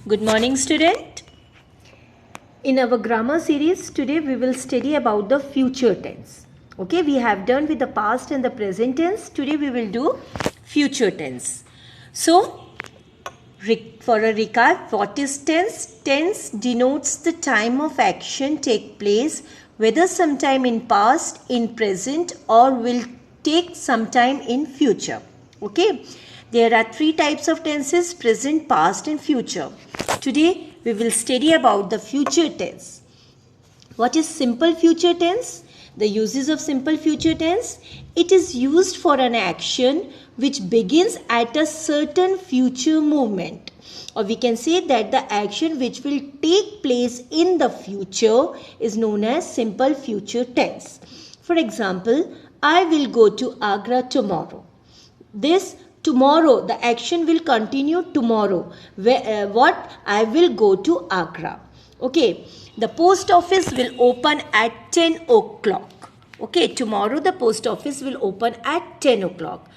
Good morning, student. In our grammar series, today we will study about the future tense. Okay, we have done with the past and the present tense. Today we will do future tense. So, for a recap, what is tense? Tense denotes the time of action take place, whether sometime in past, in present, or will take some time in future. Okay. There are three types of tenses: present, past and future. Today we will study about the future tense. What is simple future tense? The uses of simple future tense. It is used for an action which begins at a certain future movement. Or we can say that the action which will take place in the future is known as simple future tense. For example, I will go to Agra tomorrow. This tomorrow, the action will continue tomorrow. What? I will go to Agra. Okay. The post office will open at 10 o'clock. Okay. Tomorrow the post office will open at 10 o'clock.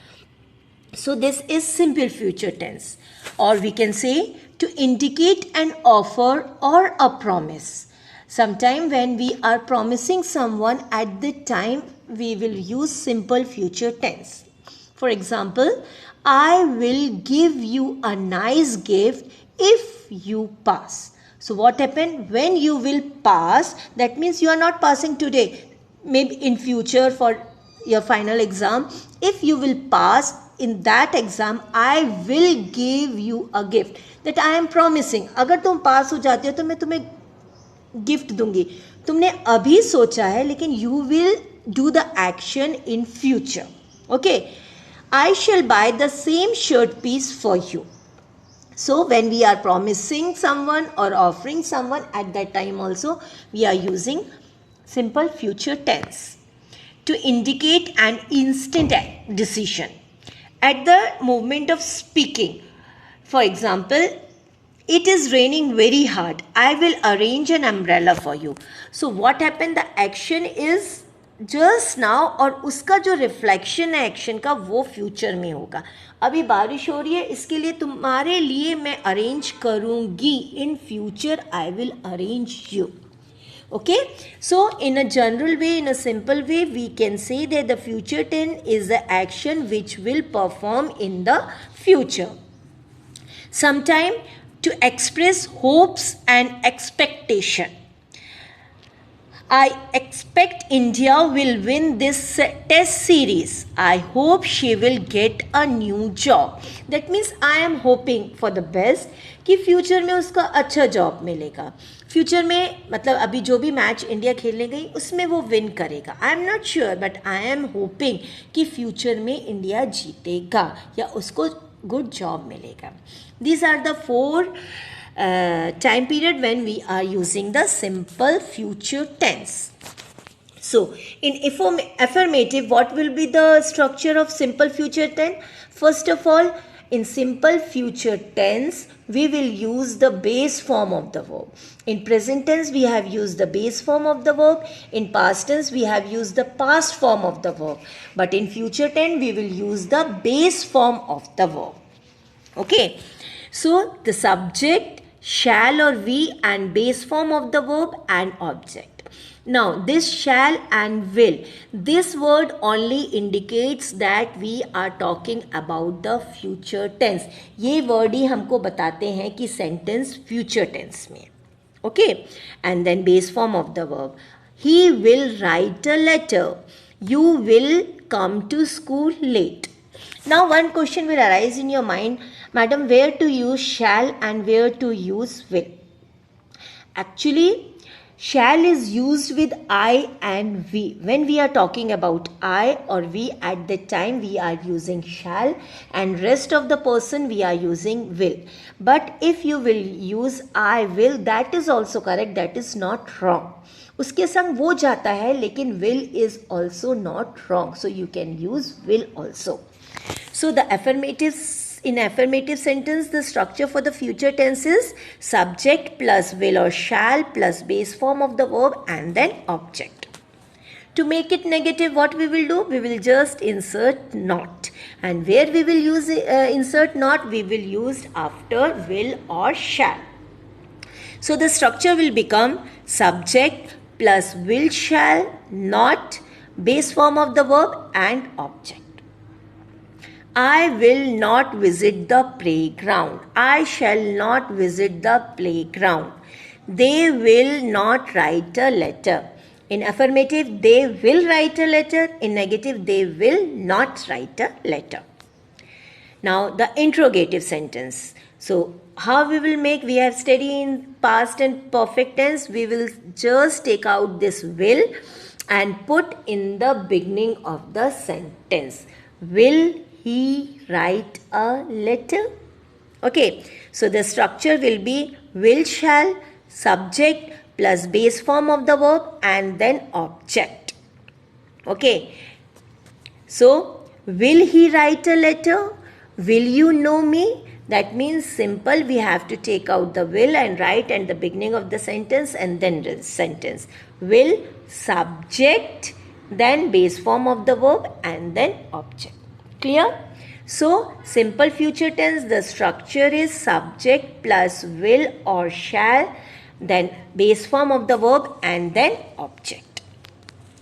So this is simple future tense. Or we can say to indicate an offer or a promise. Sometime when we are promising someone, at the time we will use simple future tense. For example, I will give you a nice gift if you pass. So what happened? When you will pass, that means you are not passing today. Maybe in future for your final exam. If you will pass in that exam, I will give you a gift. That I am promising. अगर तुम पास हो जाते हो तो मैं तुम्हें gift दूंगी. तुमने अभी सोचा है लेकिन you will do the action in future. Okay. I shall buy the same shirt piece for you. So when we are promising someone or offering someone, at that time also we are using simple future tense to indicate an instant decision. At the moment of speaking, for example, it is raining very hard. I will arrange an umbrella for you. So what happened? The action is just now और उसका जो reflection है action का वो future में होगा. अभी बारिश हो रही है, इसके लिए तुम्हारे लिए मैं अरेंज करूँगी. In future I will arrange you. Okay, so in a general way, in a simple way, we can say that the future tense is the action which will perform in the future. Sometime to express hopes and expectation. I expect India will win this test series. I hope she will get a new job. That means I am hoping for the best कि future में उसका अच्छा job मिलेगा. Future में मतलब अभी जो भी मैच इंडिया खेलने गई उसमें वो विन करेगा. I am not sure but I am hoping कि फ्यूचर में इंडिया जीतेगा या उसको गुड जॉब मिलेगा. These are the 4 time period when we are using the simple future tense. So in affirmative, what will be the structure of simple future tense? First of all, in simple future tense, we will use the base form of the verb. In present tense, we have used the base form of the verb. In past tense, we have used the past form of the verb. But in future tense, we will use the base form of the verb. Okay. So the subject, shall or we, and base form of the verb and object. Now this shall and will, this word only indicates that we are talking about the future tense. ये word ही हमको बताते हैं कि sentence future tense में. Okay, and then base form of the verb. He will write a letter. You will come to school late. Now one question will arise in your mind, madam, where to use shall and where to use will? Actually, shall is used with I and we. When we are talking about I or we, at that time we are using shall, and rest of the person we are using will. But if you will use I will, that is also correct, that is not wrong. उसके संग वो जाता है लेकिन will is also not wrong. So you can use will also. So the in affirmative sentence, the structure for the future tense is subject plus will or shall plus base form of the verb and then object. To make it negative, what we will do? We will just insert not. And where we will use insert not? We will use after will or shall. So the structure will become subject plus will, shall, not, base form of the verb and object. I will not visit the playground. I shall not visit the playground. They will not write a letter. In affirmative, they will write a letter. In negative, they will not write a letter. Now, the interrogative sentence. So, how we will make? We have studied in past and perfect tense. We will just take out this will and put in the beginning of the sentence. Will he write a letter? Okay, so the structure will be will, shall, subject plus base form of the verb and then object. Okay, so will he write a letter? Will you know me? That means simple, we have to take out the will and write at the beginning of the sentence and then the sentence. Will, subject, then base form of the verb and then object. Clear? So, simple future tense, the structure is subject plus will or shall, then base form of the verb and then object.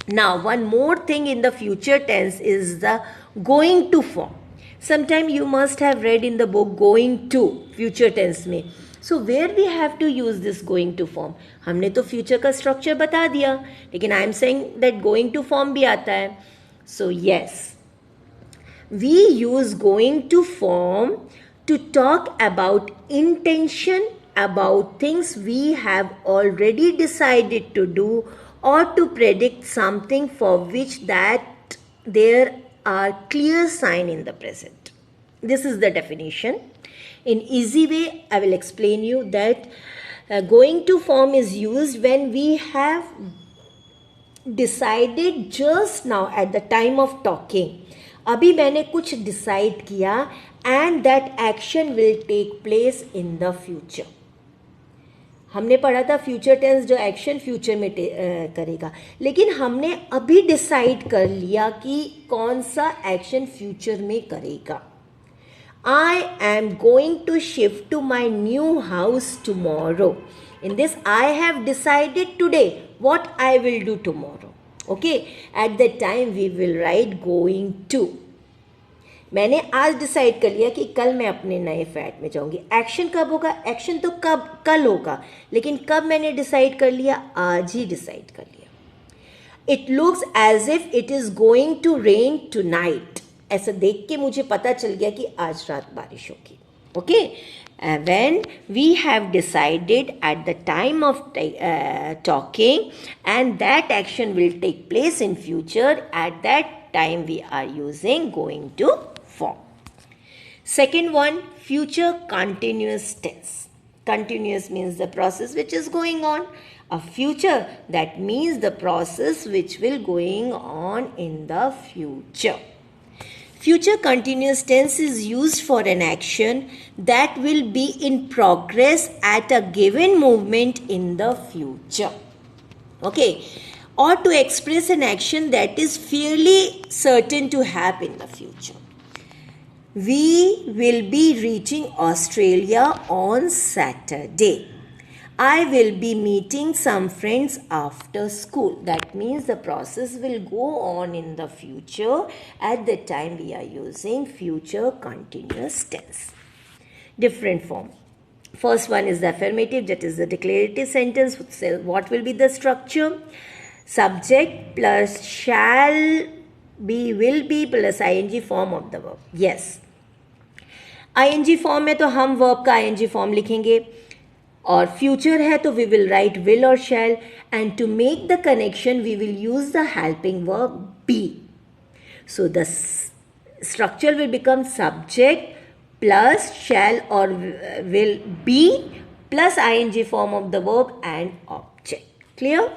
Now, one more thing in the future tense is the going to form. Sometime you must have read in the book going to future tense में. So where we have to use this going to form? हमने तो future का structure बता दिया, लेकिन I am saying that going to form भी आता है. So yes, we use going to form to talk about intention, about things we have already decided to do, or to predict something for which that there are clear sign in the present. This is the definition. In easy way, I will explain you that going to form is used when we have decided just now at the time of talking. अभी मैंने कुछ decide किया and that action will take place in the future. हमने पढ़ा था future tense जो action future में करेगा, लेकिन हमने अभी डिसाइड कर लिया कि कौन सा एक्शन फ्यूचर में करेगा. I am going to shift to my new house tomorrow. In this, I have decided today what I will do tomorrow. Okay, at that time we will write going to. मैंने आज decide कर लिया कि कल मैं अपने नए flat में जाऊंगी. एक्शन कब होगा? एक्शन तो कल होगा, लेकिन कब मैंने डिसाइड कर लिया? आज ही डिसाइड कर लिया. It looks as if it is going to rain tonight. ऐसा देख के मुझे पता चल गया कि आज रात बारिश होगी. Okay, when we have decided at the time of talking and that action will take place in future, at that time we are using going to form. Second one, future continuous tense. Continuous means the process which is going on. A future, that means the process which will going on in the future. Future continuous tense is used for an action that will be in progress at a given moment in the future. Okay, or to express an action that is fairly certain to happen in the future. We will be reaching Australia on Saturday. I will be meeting some friends after school. That means the process will go on in the future. At the time we are using future continuous tense. Different form. First one is the affirmative, that is the declarative sentence. What will be the structure? Subject plus shall be, will be plus ing form of the verb. Yes. ing form में तो हम verb का ing form लिखेंगे. और future है तो we will write will और shall, and to make the connection we will use the helping verb be. So the structure will become subject plus shall और will be plus ING form of the verb and object. Clear?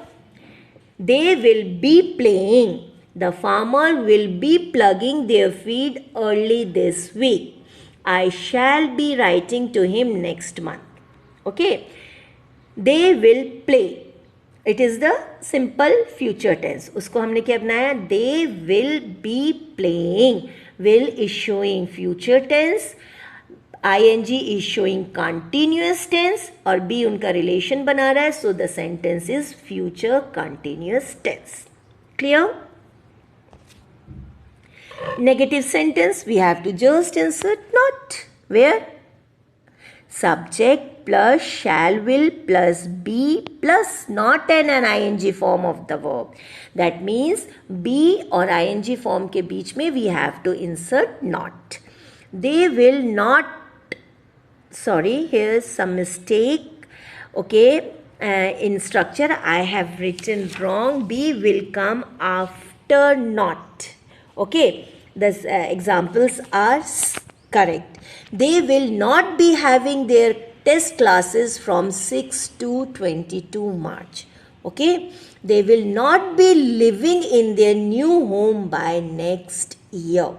They will be playing. The farmer will be ploughing their field early this week. I shall be writing to him next month. Okay, they will play. It is the simple future tense. उसको हमने क्या बनाया? They will be playing. Will is showing future tense. ing is showing continuous tense और B उनका relation बना रहा है, so the sentence is future continuous tense. Clear? Negative sentence, we have to just insert not. Where? Subject plus shall will plus be plus not an ing form of the verb. That means be or ing form के बीच में we have to insert not. They will not, sorry, here's some mistake. Okay, in structure I have written wrong. Be will come after not. Okay, the examples are correct. They will not be having their test classes from 6 to 22 March. Okay, they will not be living in their new home by next year.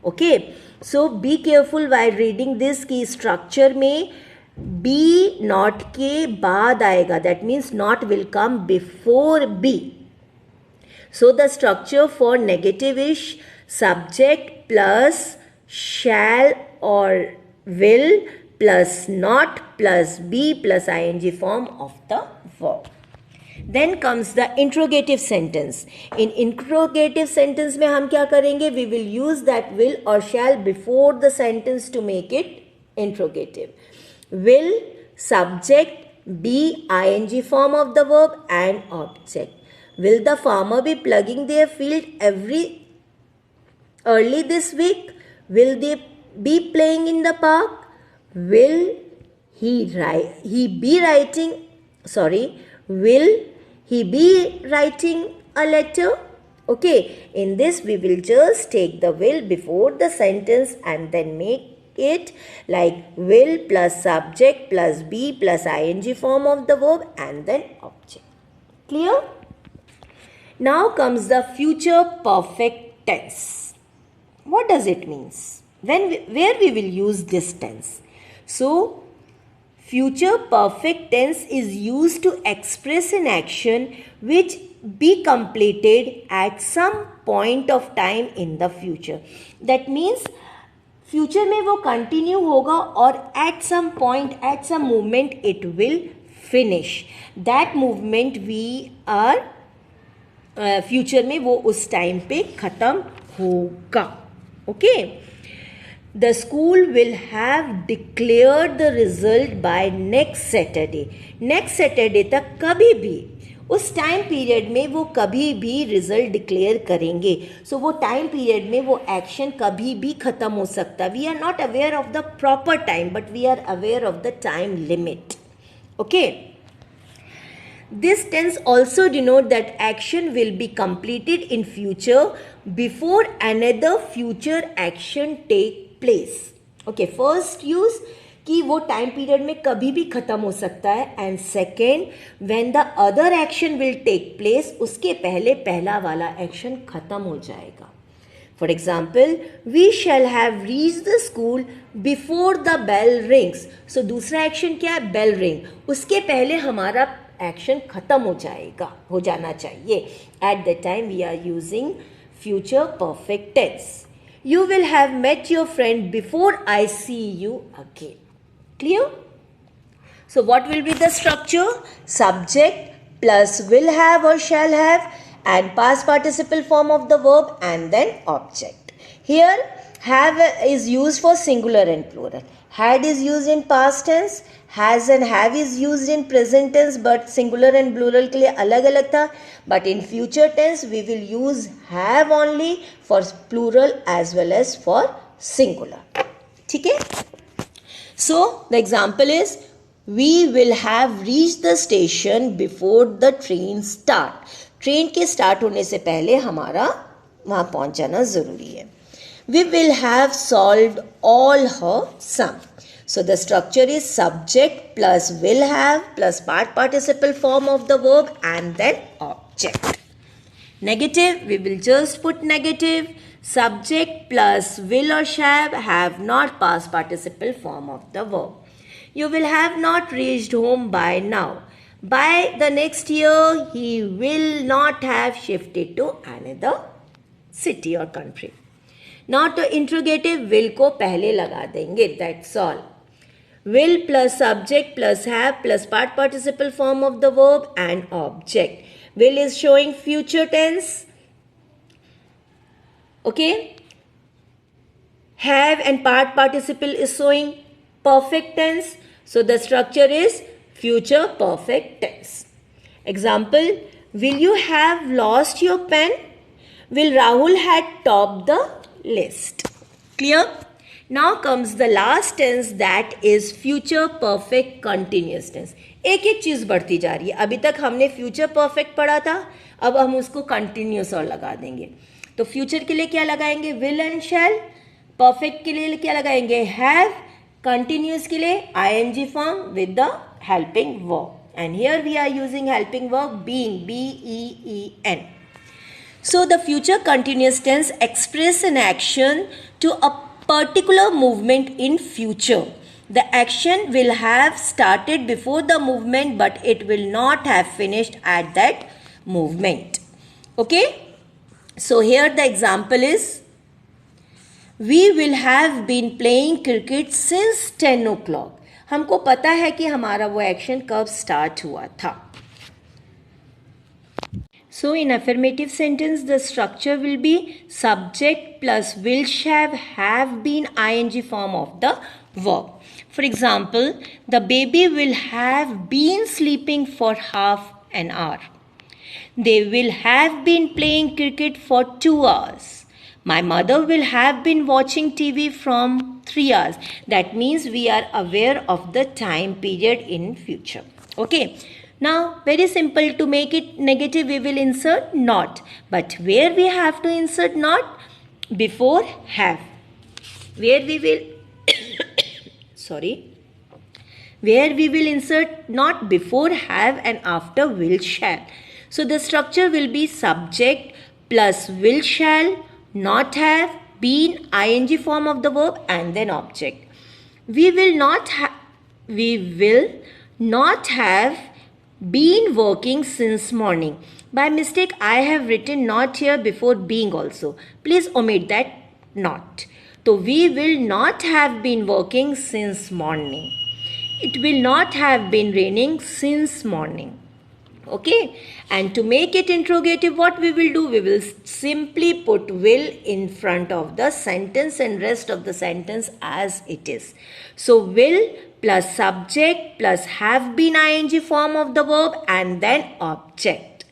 Okay, so be careful while reading this कि structure में be not के बाद आएगा. That means not will come before be. So the structure for negative is subject plus shall or will plus not plus be plus ing form of the verb. Then comes the interrogative sentence. In interrogative sentence में हम क्या करेंगे? We will use that will or shall before the sentence to make it interrogative. Will, subject, be ing form of the verb and object. Will the farmer be plugging their field early this week? Will they be playing in the park? Will he be writing a letter? Okay, in this we will just take the will before the sentence and then make it like will plus subject plus be plus ing form of the verb and then object. Clear? Now comes the future perfect tense. What does it mean? Where we will use this tense? So, future perfect tense is used to express an action which be completed at some point of time in the future. That means future में वो continue होगा और at some point, at some moment it will finish. That movement we are future में वो उस time पे खत्म होगा. Okay. The school will have declared the result by next Saturday. Next Saturday तक कभी भी उस टाइम पीरियड में वो कभी भी रिजल्ट डिक्लेयर करेंगे. सो वो टाइम पीरियड में वो एक्शन कभी भी खत्म हो सकता. We are not aware of the proper time but we are aware of the time limit. Okay, this tense also denote that action will be completed in future before another future action take place. Okay, first use कि वो time period में कभी भी खत्म हो सकता है and second when the other action will take place उसके पहले पहला वाला एक्शन खत्म हो जाएगा. For example we shall have reach the school before the bell rings. So दूसरा एक्शन क्या है? Bell ring. उसके पहले हमारा एक्शन खत्म हो जाना चाहिए. At the time we are using future perfect tense. You will have met your friend before I see you again. Clear? So what will be the structure? Subject plus will have or shall have and past participle form of the verb and then object. Here have is used for singular and plural. Had is used in past tense. Has and have is used in present tense but singular and plural के लिए अलग अलग था. But in future tense we will use have only for plural as well as for singular. ठीक है? So the example is we will have reached the station before the train start. Train के start होने से पहले हमारा वहाँ पहुँच जाना ज़रूरी है. We will have solved all her sum. So the structure is subject plus will have plus past participle form of the verb and then object. Negative, we will just put negative. Subject plus will or shall have not past participle form of the verb. You will have not reached home by now. By the next year, he will not have shifted to another city or country. Not interrogative, will को पहले लगा देंगे. That's all. Will plus subject plus have plus part participle form of the verb and object. Will is showing future tense. Okay. Have and part participle is showing perfect tense. So the structure is future perfect tense. Example, will you have lost your pen? Will Rahul had topped the list? Clear? Now comes the last tense, that is future perfect continuous tense. एक एक चीज बढ़ती जा रही है. अभी तक हमने future perfect पढ़ा था, अब हम उसको continuous और लगा देंगे. तो future के लिए क्या लगाएंगे? Will and shall. Perfect के लिए क्या लगाएंगे? Have. Continuous के लिए ing form with the helping verb. And here we are using helping verb being, B-E-E-N. So the future continuous tense express an action to a particular movement in future. The action will have started before the movement, but it will not have finished at that movement. Okay? So here the example is, we will have been playing cricket since 10 o'clock. हमको पता है कि हमारा वो action कब start हुआ था. So in affirmative sentence, the structure will be subject plus will have been ing form of the verb. For example, the baby will have been sleeping for half an hour. They will have been playing cricket for 2 hours. My mother will have been watching TV from 3 hours. That means we are aware of the time period in future. Okay. Now, very simple, to make it negative, we will insert not. But where we have to insert not? Before have. Where we will, where we will insert not before have and after will shall. So the structure will be subject plus will shall, not have, been, ing form of the verb and then object. We will not have been working since morning. By mistake, I have written not here before being also. Please omit that not. So we will not have been working since morning. It will not have been raining since morning. Okay. And to make it interrogative, what we will do? We will simply put will in front of the sentence and rest of the sentence as it is. So will plus subject plus have been ing form of the verb and then object.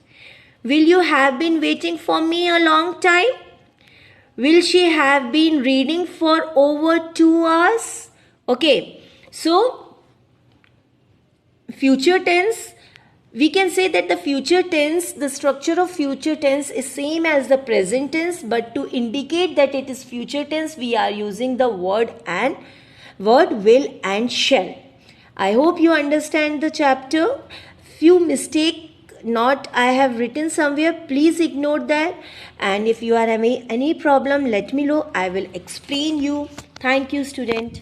Will you have been waiting for me a long time? Will she have been reading for over 2 hours? Okay. So future tense, we can say that the future tense, the structure of future tense is same as the present tense, but to indicate that it is future tense, we are using the word will and shall. I hope you understand the chapter. Few mistake not I have written somewhere, please ignore that. And if you are having any problem, let me know. I will explain you. Thank you, student.